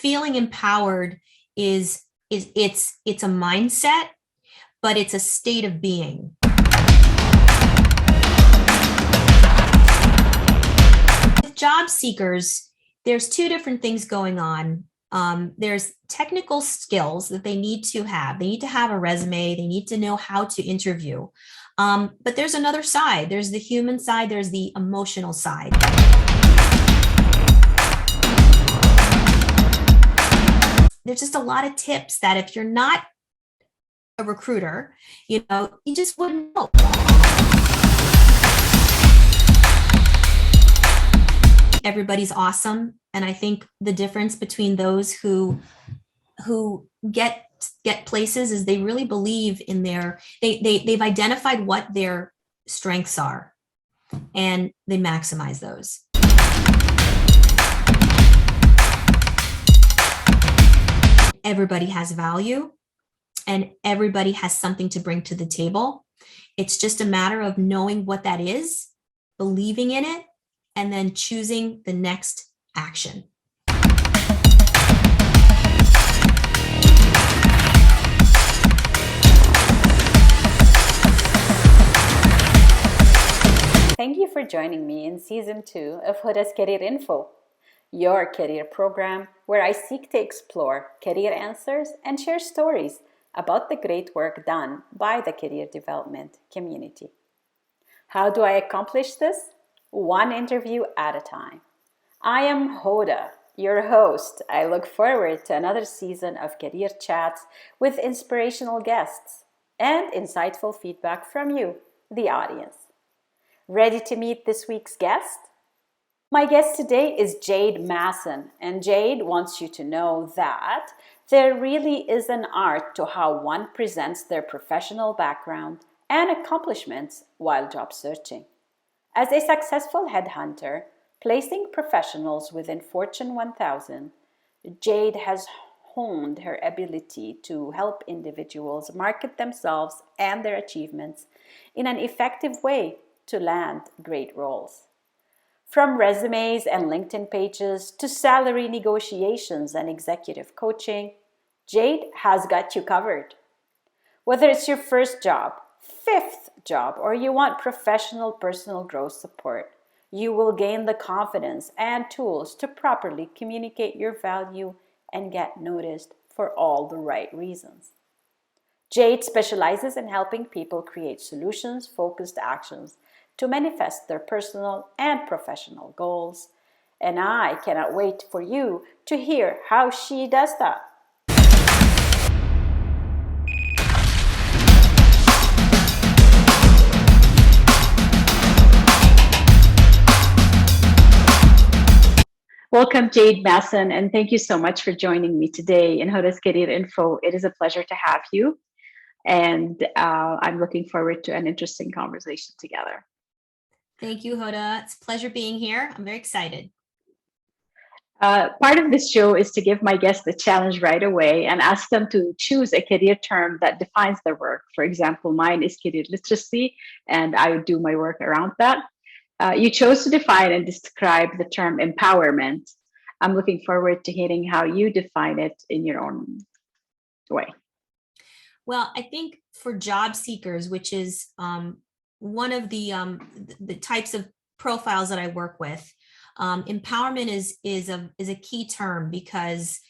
feeling empowered is it's a mindset, but it's a state of being. With job seekers, there's two different things going on. There's technical skills that they need to have. They need to have a resume. They need to know how to interview. But there's another side. There's the human side. There's the emotional side. There's just a lot of tips that if you're not a recruiter, you just wouldn't know. Everybody's awesome. And I think the difference between those who get places is they really believe in they've identified what their strengths are and they maximize those. Everybody has value and everybody has something to bring to the table. It's just a matter of knowing what that is, believing in it, and then choosing the next action. Thank you for joining me in Season 2 of Hoda's Career Info, your career program where I seek to explore career answers and share stories about the great work done by the career development community. How do I accomplish this? One interview at a time. I am Hoda, your host. I look forward to another season of career chats with inspirational guests and insightful feedback from you, the audience. Ready to meet this week's guest? My guest today is Jaide Massin, and Jaide wants you to know that there really is an art to how one presents their professional background and accomplishments while job searching. As a successful headhunter, placing professionals within Fortune 1000, Jaide has honed her ability to help individuals market themselves and their achievements in an effective way to land great roles. From resumes and LinkedIn pages to salary negotiations and executive coaching, Jaide has got you covered. Whether it's your first job, fifth job, or you want professional personal growth support, you will gain the confidence and tools to properly communicate your value and get noticed for all the right reasons. Jaide specializes in helping people create solutions-focused actions to manifest their personal and professional goals. And I cannot wait for you to hear how she does that. Welcome, Jaide Massin, and thank you so much for joining me today in Hoda's Career Info. It is a pleasure to have you, and I'm looking forward to an interesting conversation together. Thank you, Hoda. It's a pleasure being here. I'm very excited. Part of this show is to give my guests the challenge right away and ask them to choose a career term that defines their work. For example, mine is career literacy, and I do my work around that. You chose to define and describe the term empowerment. I'm looking forward to hearing how you define it in your own way. Well, I think for job seekers, which is one of the types of profiles that I work with, empowerment is a key term because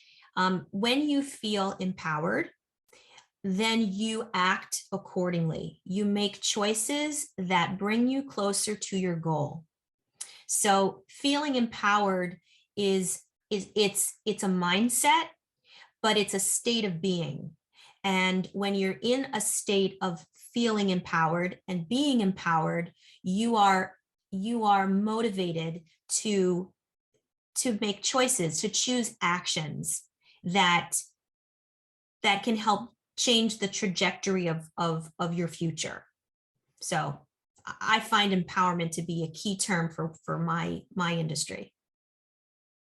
when you feel empowered, then you act accordingly. You make choices that bring you closer to your goal. So feeling empowered it's a mindset, but it's a state of being. And when you're in a state of feeling empowered and being empowered, you are motivated to make choices, to choose actions that can help change the trajectory of your future. So I find empowerment to be a key term for my industry.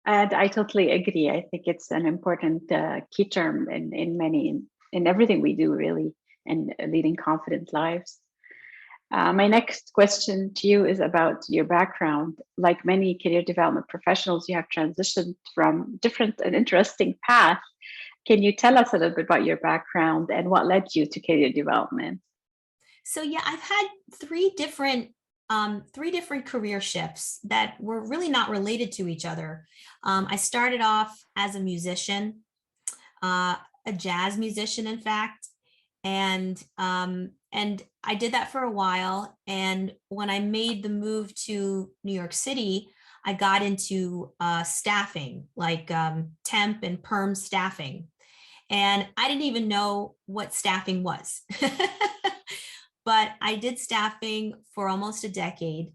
And I totally agree. I think it's an important key term in everything we do, really, and leading confident lives. My next question to you is about your background. Like many career development professionals, you have transitioned from different and interesting paths. Can you tell us a little bit about your background and what led you to career development? So yeah, I've had three different career shifts that were really not related to each other. I started off as a musician, uh, a jazz musician, in fact, and I did that for a while. And when I made the move to New York City, I got into staffing, like temp and perm staffing, and I didn't even know what staffing was. But I did staffing for almost a decade,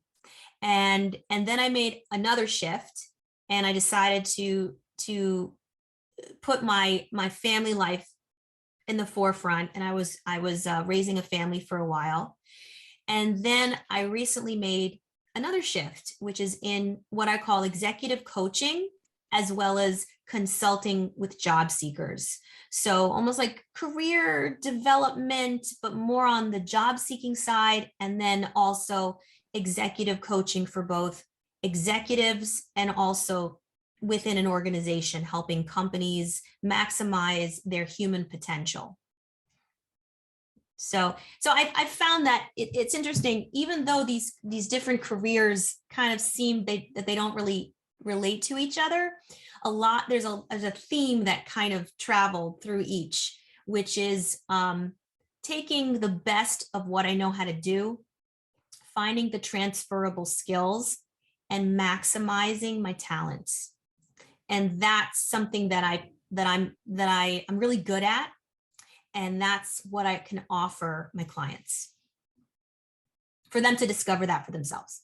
and then I made another shift, and I decided to put my family life in the forefront, and I was raising a family for a while. And then I recently made another shift, which is in what I call executive coaching, as well as consulting with job seekers. So almost like career development, but more on the job seeking side. And then also executive coaching for both executives and also within an organization, helping companies maximize their human potential. So I've found that it's interesting, even though these different careers kind of seem that they don't really relate to each other. There's a theme that kind of traveled through each, which is taking the best of what I know how to do, finding the transferable skills, and maximizing my talents. And that's something that I'm really good at, and that's what I can offer my clients for them to discover that for themselves.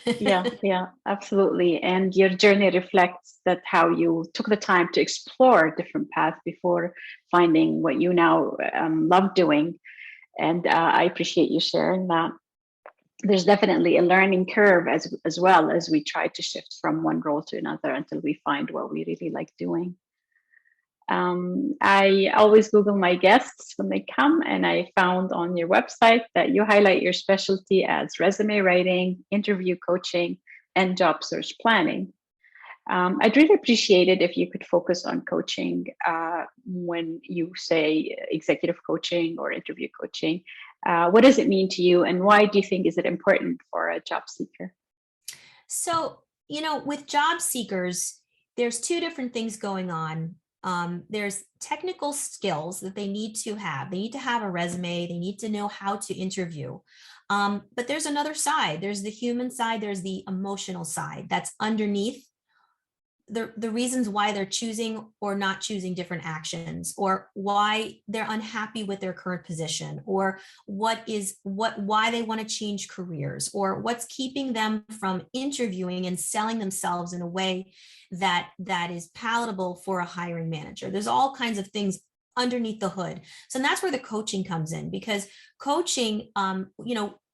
Yeah, yeah, absolutely. And your journey reflects that how you took the time to explore different paths before finding what you now love doing. And I appreciate you sharing that. There's definitely a learning curve as well as we try to shift from one role to another until we find what we really like doing. I always Google my guests when they come, and I found on your website that you highlight your specialty as resume writing, interview coaching, and job search planning. I'd really appreciate it if you could focus on coaching when you say executive coaching or interview coaching. What does it mean to you, and why do you think is it important for a job seeker? So, with job seekers, there's two different things going on. There's technical skills that they need to have. They need to have a resume. They need to know how to interview. But there's another side. There's the human side. There's the emotional side that's underneath the reasons why they're choosing or not choosing different actions, or why they're unhappy with their current position, or why they want to change careers, or what's keeping them from interviewing and selling themselves in a way that is palatable for a hiring manager. There's all kinds of things underneath the hood. So that's where the coaching comes in, because coaching,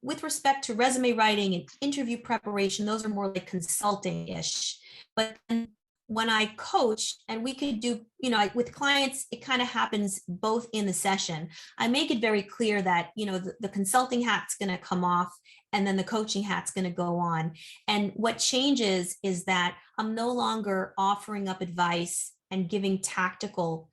with respect to resume writing and interview preparation, those are more like consulting-ish. But when I coach, and we could do, with clients, it kind of happens both in the session. I make it very clear that, the consulting hat's going to come off, and then the coaching hat's going to go on. And what changes is that I'm no longer offering up advice and giving tactical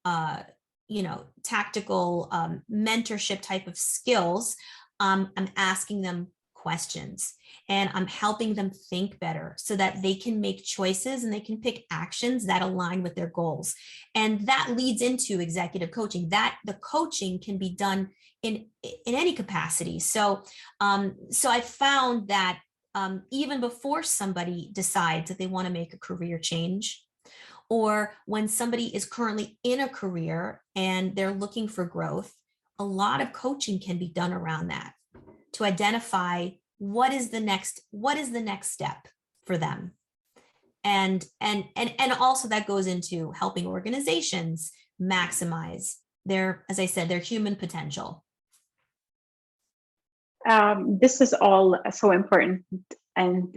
mentorship type of skills. I'm asking them questions, and I'm helping them think better so that they can make choices and they can pick actions that align with their goals. And that leads into executive coaching, that the coaching can be done in any capacity. So I found that even before somebody decides that they want to make a career change, or when somebody is currently in a career and they're looking for growth, a lot of coaching can be done around that, to identify what is the next step for them. And also that goes into helping organizations maximize their, as I said, their human potential. This is all so important And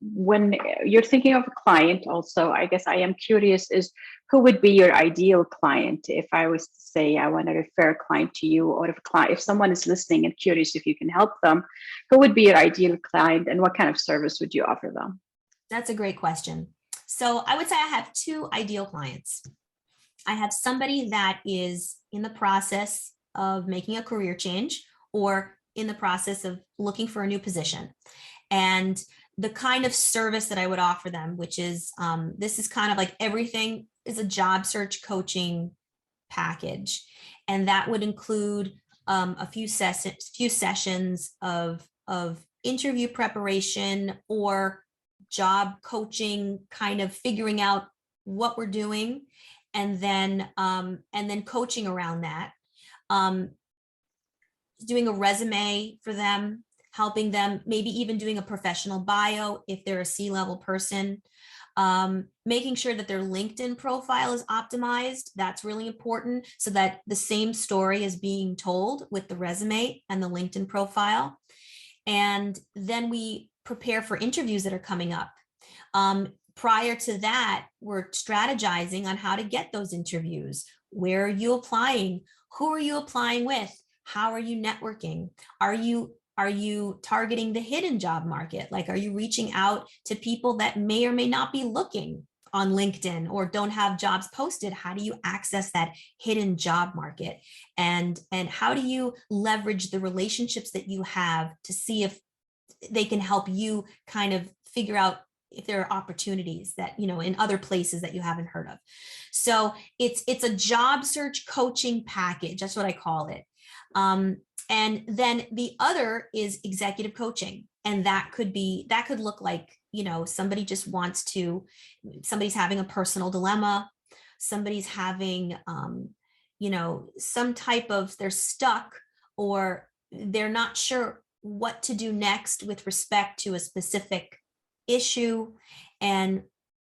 when you're thinking of a client, also, I guess I am curious is who would be your ideal client? If I was to say I want to refer a client to you, or if someone is listening and curious if you can help them, who would be your ideal client, and what kind of service would you offer them? That's a great question. So I would say I have two ideal clients. I have somebody that is in the process of making a career change or in the process of looking for a new position. And the kind of service that I would offer them, which is this is kind of like everything is a job search coaching package. And that would include a few sessions of interview preparation or job coaching, kind of figuring out what we're doing, and then coaching around that, doing a resume for them, helping them, maybe even doing a professional bio if they're a C-level person, making sure that their LinkedIn profile is optimized. That's really important, so that the same story is being told with the resume and the LinkedIn profile. And then we prepare for interviews that are coming up. Prior to that, we're strategizing on how to get those interviews. Where are you applying? Who are you applying with? How are you networking? Are you targeting the hidden job market? Like, are you reaching out to people that may or may not be looking on LinkedIn or don't have jobs posted? How do you access that hidden job market? And how do you leverage the relationships that you have to see if they can help you kind of figure out if there are opportunities that, in other places that you haven't heard of. So it's a job search coaching package. That's what I call it. And then the other is executive coaching. And that could look like, somebody's having a personal dilemma. Somebody's having, some type of, they're stuck, or they're not sure what to do next with respect to a specific issue,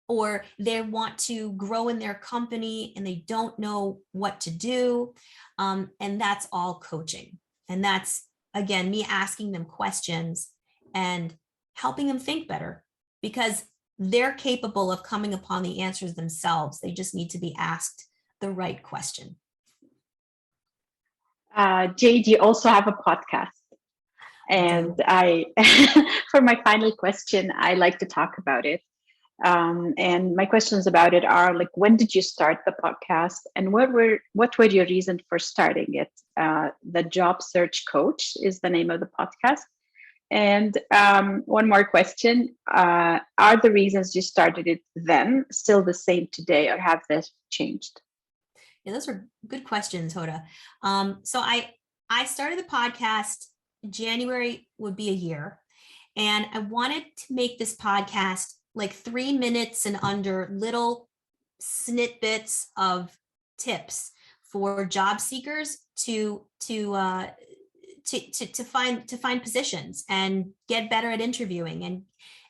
or they want to grow in their company and they don't know what to do. And that's all coaching. And that's, again, me asking them questions and helping them think better, because they're capable of coming upon the answers themselves. They just need to be asked the right question. Jade, you also have a podcast. And I for my final question, I like to talk about it. And my questions about it are, like, when did you start the podcast, and what were your reasons for starting it? The Job Search Coach is the name of the podcast. And one more question, are the reasons you started it then still the same today, or have they changed? Yeah, those are good questions, Hoda. So I started the podcast, January would be a year. And I wanted to make this podcast like 3 minutes and under, little snippets of tips for job seekers to find positions and get better at interviewing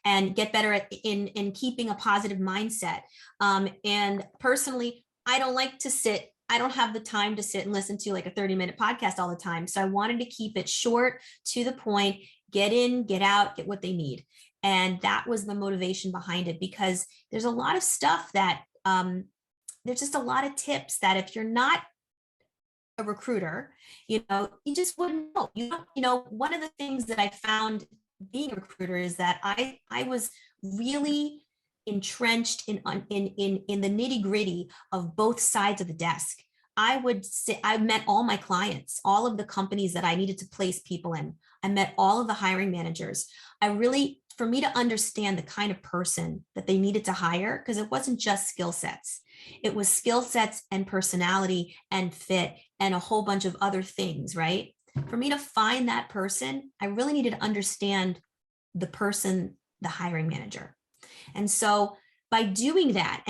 and get better at in keeping a positive mindset. And personally, I don't have the time to sit and listen to like a 30-minute podcast all the time. So I wanted to keep it short, to the point, get in, get out, get what they need. And that was the motivation behind it, because there's a lot of stuff that, there's just a lot of tips that if you're not a recruiter, you just wouldn't know. One of the things that I found being a recruiter is that I was really entrenched in the nitty-gritty of both sides of the desk. I met all my clients, all of the companies that I needed to place people in. I met all of the hiring managers. For me to understand the kind of person that they needed to hire, because it wasn't just skill sets. It was skill sets and personality and fit and a whole bunch of other things, right? For me to find that person, I really needed to understand the person, the hiring manager. And so by doing that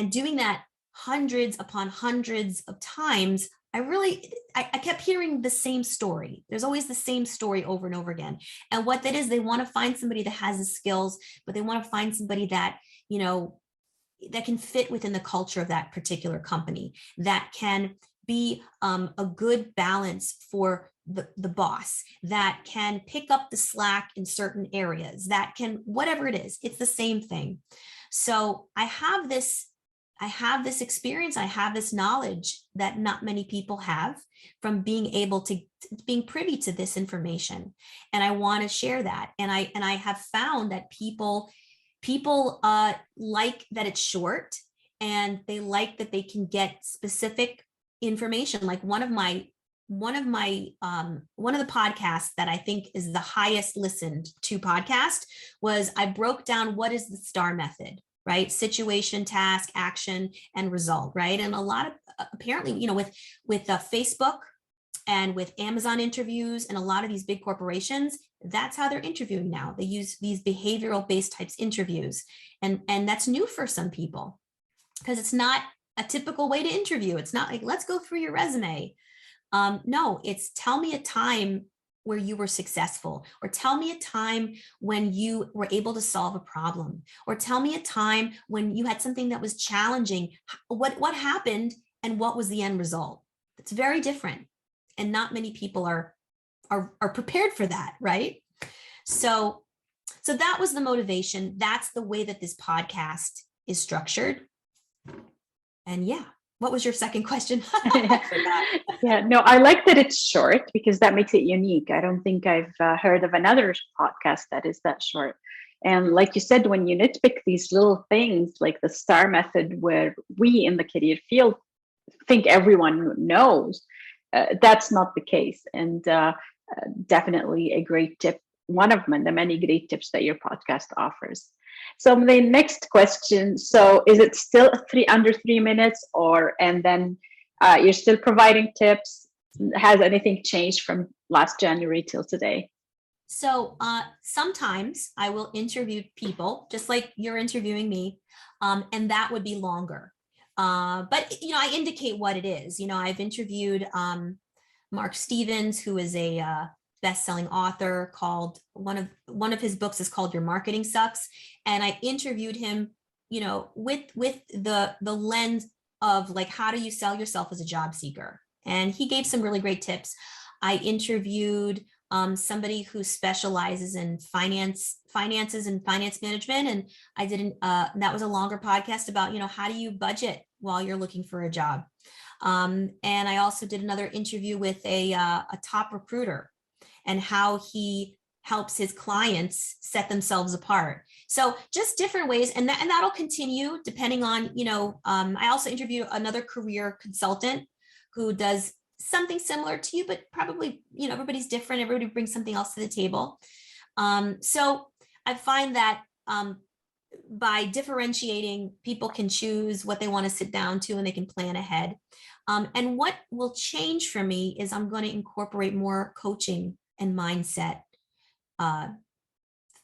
hundreds upon hundreds of times, I kept hearing the same story. There's always the same story over and over again. And what that is, they want to find somebody that has the skills, but they want to find somebody that, that can fit within the culture of that particular company, that can be a good balance for the boss, that can pick up the slack in certain areas, that can, whatever it is, it's the same thing. So I have this experience, I have this knowledge that not many people have, from being able to being privy to this information. And I want to share that. And I have found that people like that it's short, and they like that they can get specific information. Like one of the podcasts that I think is the highest listened to podcast was, I broke down what is the STAR method, right? Situation, task, action, and result, right? And a lot of, apparently, with Facebook and with Amazon interviews and a lot of these big corporations, that's how they're interviewing now. They use these behavioral based types interviews. And that's new for some people, because it's not a typical way to interview. It's not like, let's go through your resume. No, it's, tell me a time where you were successful, or tell me a time when you were able to solve a problem, or tell me a time when you had something that was challenging. What happened and what was the end result? It's very different. And not many people are prepared for that, right? So that was the motivation. That's the way that this podcast is structured. And yeah, what was your second question? Yeah, no, I like that it's short, because that makes it unique. I don't think I've heard of another podcast that is that short. And like you said, when you nitpick these little things like the STAR method, where we in the career field think everyone knows, that's not the case. And definitely a great tip, one of the many great tips that your podcast offers. So the next question, so is it still under 3 minutes, and then you're still providing tips? Has anything changed from last January till today? So sometimes I will interview people just like you're interviewing me, and that would be longer. But I indicate what it is. I've interviewed Mark Stevens, who is a best-selling author. Called one of his books is called Your Marketing Sucks, and I interviewed him, with the lens of like, how do you sell yourself as a job seeker? And he gave some really great tips. I interviewed somebody who specializes in finances and finance management, and I did that was a longer podcast about how do you budget while you're looking for a job. And I also did another interview with a top recruiter, and how he helps his clients set themselves apart. So just different ways, and that'll continue depending on, I also interviewed another career consultant who does something similar to you, but probably, everybody's different. Everybody brings something else to the table. So I find that by differentiating, people can choose what they want to sit down to, and they can plan ahead. And what will change for me is I'm going to incorporate more coaching and mindset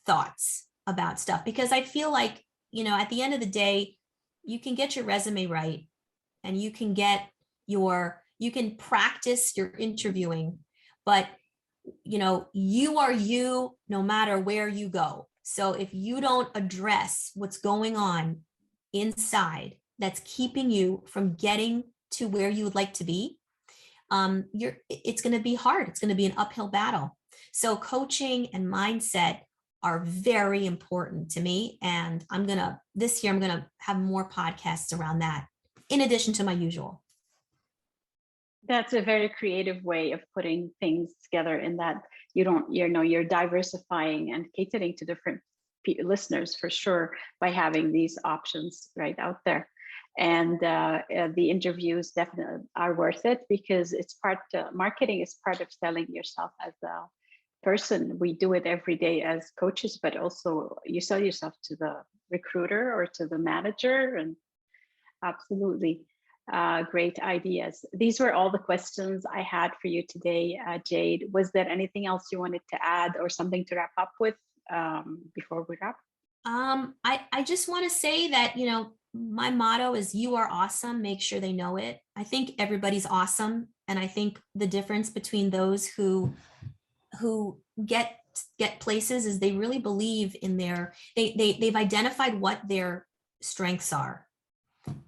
thoughts about stuff, because I feel like, at the end of the day, you can get your resume right, and you can practice your interviewing, but you are you no matter where you go. So if you don't address what's going on inside that's keeping you from getting to where you would like to be, it's going to be hard. It's going to be an uphill battle. So coaching and mindset are very important to me. And this year, I'm going to have more podcasts around that, in addition to my usual. That's a very creative way of putting things together, in that you're diversifying and catering to different listeners, for sure, by having these options right out there. And the interviews definitely are worth it, because marketing is part of selling yourself as a person. We do it every day as coaches, but also you sell yourself to the recruiter or to the manager. And absolutely. Great ideas. These were all the questions I had for you today, Jade. Was there anything else you wanted to add, or something to wrap up with before we wrap? I just want to say that, my motto is, you are awesome, make sure they know it. I think everybody's awesome. And I think the difference between those who get places is they really believe in they've identified what their strengths are,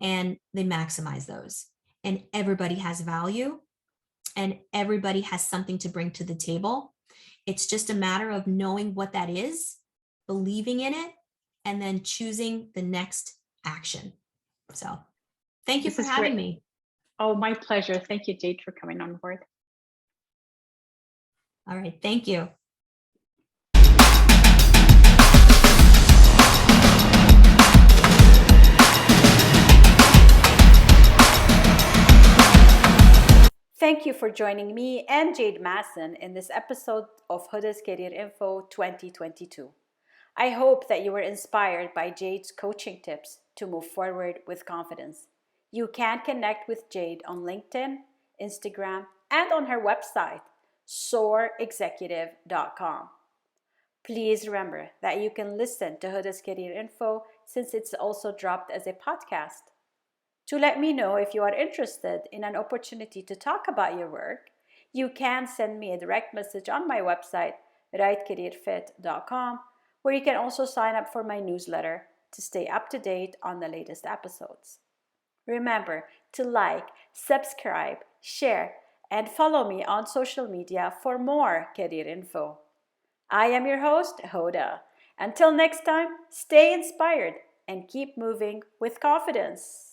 and they maximize those. and everybody has value and everybody has something to bring to the table. It's just a matter of knowing what that is, believing in it, and then choosing the next action. So thank you This for is having great. me. Oh, my pleasure. Thank you, Jade, for coming on board. All right. Thank you. Thank you for joining me and Jaide Massin in this episode of Hoda's Career Info 2022. I hope that you were inspired by Jade's coaching tips to move forward with confidence. You can connect with Jaide on LinkedIn, Instagram, and on her website, soarexecutive.com. Please remember that you can listen to Hoda's Career Info since it's also dropped as a podcast. To let me know if you are interested in an opportunity to talk about your work, you can send me a direct message on my website, rightcareerfit.com, where you can also sign up for my newsletter to stay up to date on the latest episodes. Remember to like, subscribe, share, and follow me on social media for more career info. I am your host, Hoda. Until next time, stay inspired and keep moving with confidence.